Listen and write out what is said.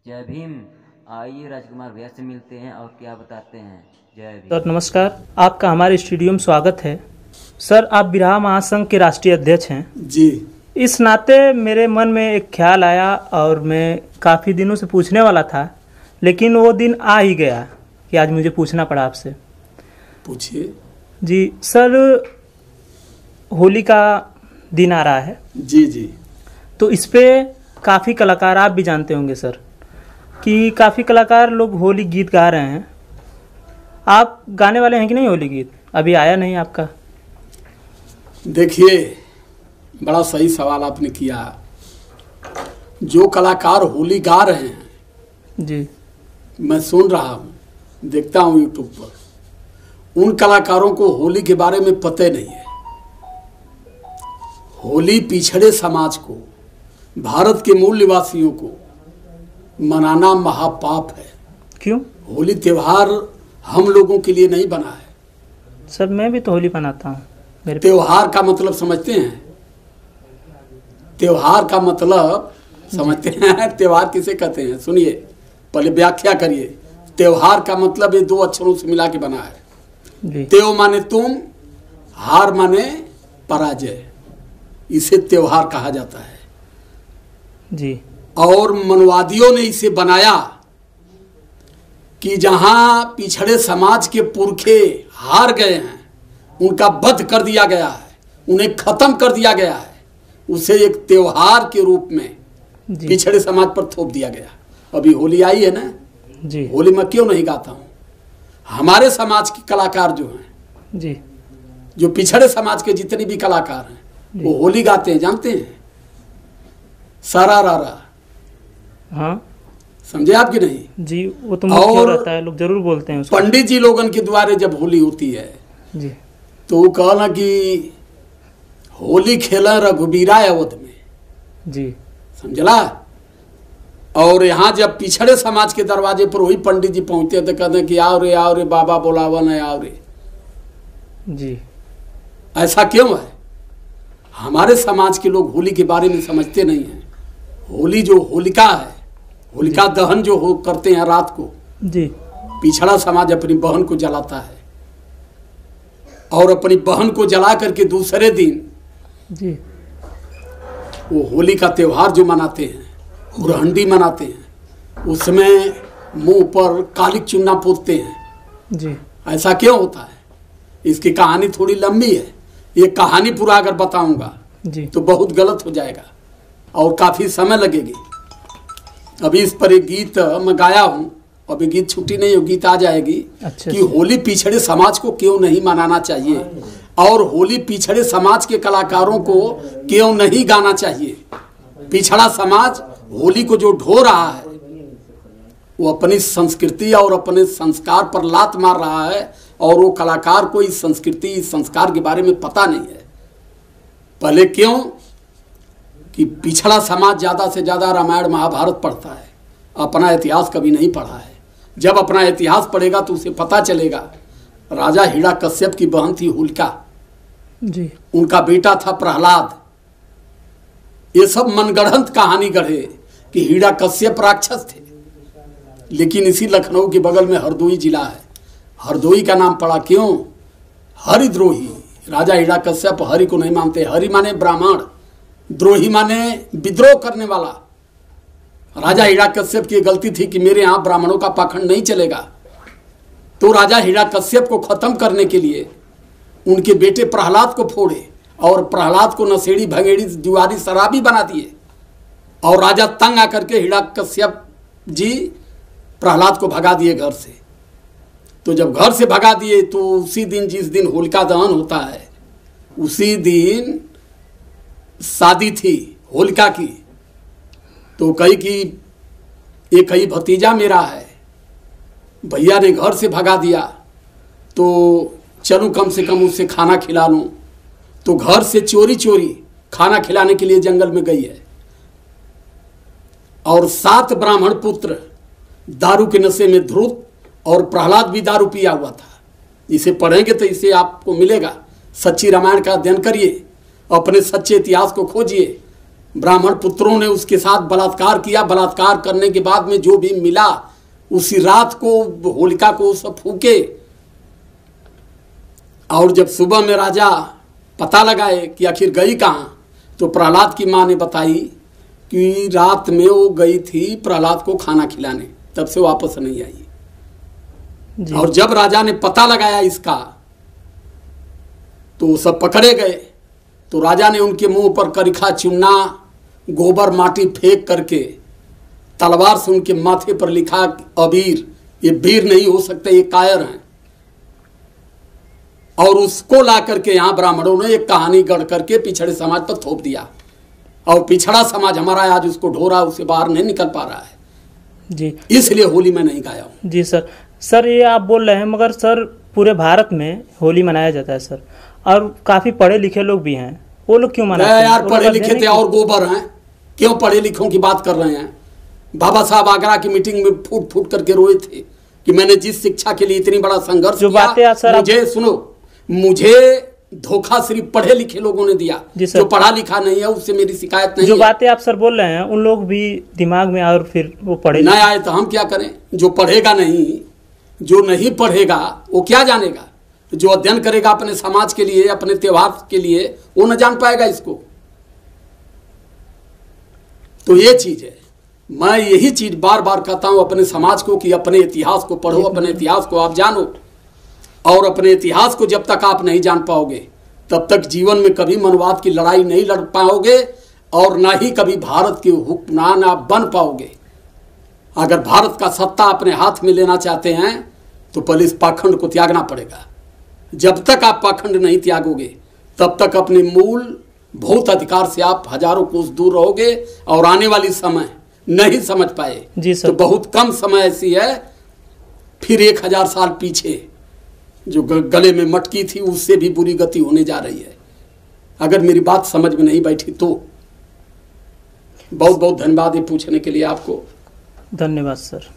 जय भीम। आइए राजकुमार भैया से मिलते हैं और क्या बताते हैं। जय भीम। सर नमस्कार, आपका हमारे स्टूडियो में स्वागत है। सर आप बिरहा महासंघ के राष्ट्रीय अध्यक्ष हैं जी। इस नाते मेरे मन में एक ख्याल आया और मैं काफ़ी दिनों से पूछने वाला था, लेकिन वो दिन आ ही गया कि आज मुझे पूछना पड़ा आपसे। पूछिए। जी सर, होली का दिन आ रहा है। जी जी। तो इस पे काफ़ी कलाकार, आप भी जानते होंगे सर कि काफ़ी कलाकार लोग होली गीत गा रहे हैं। आप गाने वाले हैं कि नहीं होली गीत? अभी आया नहीं आपका। देखिए, बड़ा सही सवाल आपने किया। जो कलाकार होली गा रहे हैं जी, मैं सुन रहा हूँ, देखता हूँ यूट्यूब पर, उन कलाकारों को होली के बारे में पता नहीं है। होली पिछड़े समाज को, भारत के मूल निवासियों को मनाना महापाप है। क्यों? होली त्योहार हम लोगों के लिए नहीं बना है। सर मैं भी तो होली मनाता हूँ। मेरे त्योहार का मतलब समझते हैं? त्योहार का मतलब समझते हैं? त्योहार किसे कहते हैं? सुनिए, पहले व्याख्या करिए। त्योहार का मतलब ये दो अक्षरों से मिला के बना है। जी त्यों माने तुम, हार माने पराजय। इसे त्योहार कहा जाता है। जी। और मनवादियों ने इसे बनाया कि जहां पिछड़े समाज के पुरखे हार गए हैं, उनका वध कर दिया गया है, उन्हें खत्म कर दिया गया है, उसे एक त्योहार के रूप में जी पिछड़े समाज पर थोप दिया गया। अभी होली आई है ना, जी होली मैं क्यों नहीं गाता हूं? हमारे समाज के कलाकार जो हैं, जी जो पिछड़े समाज के जितने भी कलाकार हैं, वो होली गाते हैं, जानते हैं? सारा रारा। हाँ समझे आप कि नहीं? जी, वो तो मुख्य और रहता है, लोग जरूर बोलते हैं उसको। पंडित जी लोगन के द्वारे जब होली होती है जी तो वो कहना कि होली खेला रघुबीरा अवध में। जी समझला? और यहाँ जब पिछड़े समाज के दरवाजे पर वही पंडित जी पहुंचते हैं तो कहते हैं कि आओ रे बाबा बोलावा न आओ रे। जी। ऐसा क्यों है? हमारे समाज के लोग होली के बारे में समझते नहीं हैं। होली जो होलिका है, होलिका दहन जो हो करते हैं रात को, जी पिछड़ा समाज अपनी बहन को जलाता है और अपनी बहन को जला करके दूसरे दिन जी वो होली का त्योहार जो मनाते हैं, हुरहंडी मनाते हैं, उसमें मुंह पर कालिक चुन्ना पोतते हैं। जी ऐसा क्यों होता है? इसकी कहानी थोड़ी लंबी है। ये कहानी पूरा अगर बताऊंगा जी तो बहुत गलत हो जाएगा और काफी समय लगेगी। अभी इस पर एक गीत मैं गाया हूं, अभी गीत छुट्टी नहीं हो, गीत आ जाएगी। अच्छा। कि होली पिछड़े समाज को क्यों नहीं मनाना चाहिए और होली पिछड़े समाज के कलाकारों को क्यों नहीं गाना चाहिए। पिछड़ा समाज होली को जो ढो रहा है, वो अपनी संस्कृति और अपने संस्कार पर लात मार रहा है और वो कलाकार को इस संस्कृति, इस संस्कार के बारे में पता नहीं है। पहले क्यों कि पिछड़ा समाज ज़्यादा से ज़्यादा रामायण महाभारत पढ़ता है, अपना इतिहास कभी नहीं पढ़ा है। जब अपना इतिहास पढ़ेगा तो उसे पता चलेगा राजा हिरण्यकश्यप की बहन थी होलिका, जी उनका बेटा था प्रहलाद। ये सब मनगढ़ंत कहानी गढ़े कि हिरण्यकश्यप राक्षस थे। लेकिन इसी लखनऊ के बगल में हरदोई जिला है, हरदोई का नाम पड़ा क्यों? हरिद्रोही। राजा हिरण्यकश्यप हरि को नहीं मानते। हरि माने ब्राह्मण, द्रोही माने विद्रोह करने वाला। राजा हिरण्यकश्यप की गलती थी कि मेरे यहाँ ब्राह्मणों का पाखंड नहीं चलेगा। तो राजा हिरण्यकश्यप को खत्म करने के लिए उनके बेटे प्रहलाद को फोड़े और प्रहलाद को नशेड़ी भंगेड़ी जुआरी शराबी बना दिए। और राजा तंग आकर के हिरण्यकश्यप जी प्रहलाद को भगा दिए घर से। तो जब घर से भगा दिए तो उसी दिन, जिस दिन होलिका दहन होता है, उसी दिन शादी थी होलिका की। तो कही कि ये कही भतीजा मेरा है, भैया ने घर से भगा दिया, तो चलूं कम से कम उससे खाना खिला लूं। तो घर से चोरी चोरी खाना खिलाने के लिए जंगल में गई है। और 7 ब्राह्मण पुत्र दारू के नशे में धुत, और प्रहलाद भी दारू पिया हुआ था। इसे पढ़ेंगे तो इसे आपको मिलेगा। सच्ची रामायण का अध्ययन करिए, अपने सच्चे इतिहास को खोजिए। ब्राह्मण पुत्रों ने उसके साथ बलात्कार किया। बलात्कार करने के बाद में जो भी मिला उसी रात को होलिका को सब फूके। और जब सुबह में राजा पता लगाए कि आखिर गई कहाँ, तो प्रहलाद की माँ ने बताई कि रात में वो गई थी प्रहलाद को खाना खिलाने, तब से वापस नहीं आई। जी। और जब राजा ने पता लगाया इसका तो सब पकड़े गए। तो राजा ने उनके मुंह पर करिखा चुन्ना गोबर माटी फेंक करके तलवार से उनके माथे पर लिखा अबीर, ये वीर नहीं हो सकते, ये कायर हैं। और उसको ला करके यहाँ ब्राह्मणों ने एक कहानी गढ़ करके पिछड़े समाज पर थोप दिया। और पिछड़ा समाज हमारा आज उसको ढोरा, उससे बाहर नहीं निकल पा रहा है जी। इसलिए होली में नहीं गाया हूँ। जी सर। सर ये आप बोल रहे हैं, मगर सर पूरे भारत में होली मनाया जाता है सर, और काफ़ी पढ़े लिखे लोग भी हैं, वो लोग क्यों मनाते हैं? यार पढ़े लिखे थे और गोबर हैं, क्यों पढ़े लिखों की बात कर रहे हैं? बाबा साहब आगरा की मीटिंग में फूट फूट करके रोए थे कि मैंने जिस शिक्षा के लिए इतनी बड़ा संघर्ष जो किया, बातें सर मुझे सुनो, मुझे धोखा सिर्फ पढ़े लिखे लोगों ने दिया। जो पढ़ा लिखा नहीं है उससे मेरी शिकायत नहीं जो है। बातें आप सर बोल रहे हैं उन लोग भी दिमाग में और फिर वो पढ़े नहीं आए तो हम क्या करें? जो पढ़ेगा नहीं, जो नहीं पढ़ेगा वो क्या जानेगा? जो अध्ययन करेगा अपने समाज के लिए, अपने त्योहार के लिए, वो न जान पाएगा इसको। तो ये चीज है, मैं यही चीज बार बार कहता हूं अपने समाज को कि अपने इतिहास को पढ़ो, अपने इतिहास को आप जानो। और अपने इतिहास को जब तक आप नहीं जान पाओगे तब तक जीवन में कभी मनवाद की लड़ाई नहीं लड़ पाओगे और ना ही कभी भारत के हुक्मरान आप बन पाओगे। अगर भारत का सत्ता अपने हाथ में लेना चाहते हैं तो पहले इस पाखंड को त्यागना पड़ेगा। जब तक आप पाखंड नहीं त्यागोगे तब तक अपने मूल भौत अधिकार से आप हजारों कोस दूर रहोगे और आने वाली समय नहीं समझ पाए जी सर। तो बहुत कम समय ऐसी है, फिर 1000 साल पीछे जो गले में मटकी थी उससे भी बुरी गति होने जा रही है। अगर मेरी बात समझ में नहीं बैठी तो बहुत बहुत धन्यवाद ये पूछने के लिए आपको। धन्यवाद सर।